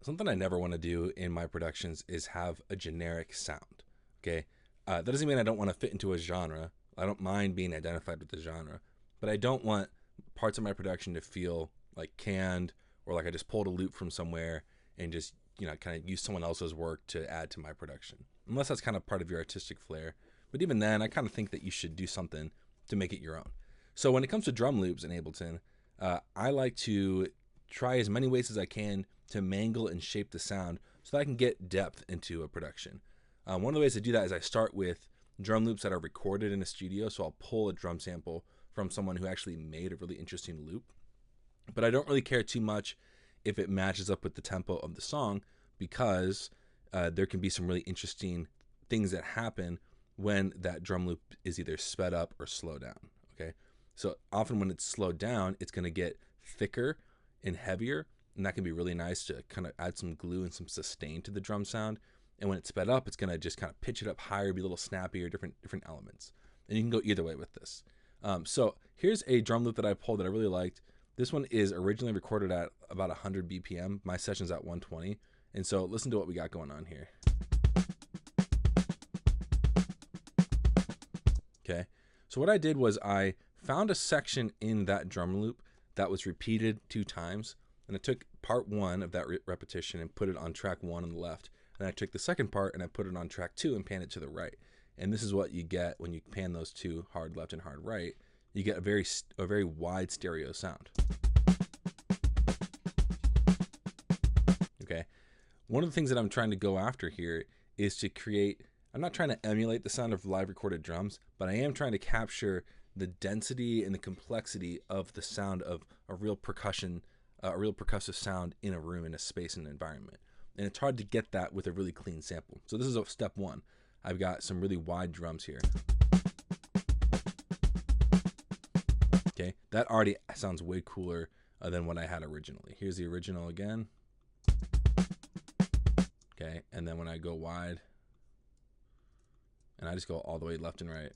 something I never want to do in my productions is have a generic sound. Okay. That doesn't mean I don't want to fit into a genre. I don't mind being identified with the genre, but I don't want parts of my production to feel like canned or like I just pulled a loop from somewhere and just, kind of use someone else's work to add to my production. Unless that's kind of part of your artistic flair. But even then, I kind of think that you should do something to make it your own. So when it comes to drum loops in Ableton, I like to try as many ways as I can to mangle and shape the sound so that I can get depth into a production. One of the ways to do that is I start with drum loops that are recorded in a studio. So I'll pull a drum sample from someone who actually made a really interesting loop. But I don't really care too much if it matches up with the tempo of the song because there can be some really interesting things that happen when that drum loop is either sped up or slowed down. Okay. So often when it's slowed down, it's going to get thicker and heavier. And that can be really nice to kind of add some glue and some sustain to the drum sound. And when it's sped up, it's going to just kind of pitch it up higher, be a little snappier, different elements. And you can go either way with this. So here's a drum loop that I pulled that I really liked. This one is originally recorded at about 100 BPM. My session's at 120. And so listen to what we got going on here. Okay. So what I did was I found a section in that drum loop that was repeated 2 times. And I took part 1 of that repetition and put it on track 1 on the left. And I took the second part and I put it on track 2 and panned it to the right. And this is what you get when you pan those 2, hard left and hard right. You get a very wide stereo sound. Okay. One of the things that I'm trying to go after here is to create, I'm not trying to emulate the sound of live recorded drums, but I am trying to capture the density and the complexity of the sound of a real percussive sound in a room, in a space, and an environment. And it's hard to get that with a really clean sample. So this is step 1. I've got some really wide drums here. Okay, that already sounds way cooler than what I had originally. Here's the original again. Okay, and then when I go wide, and I just go all the way left and right.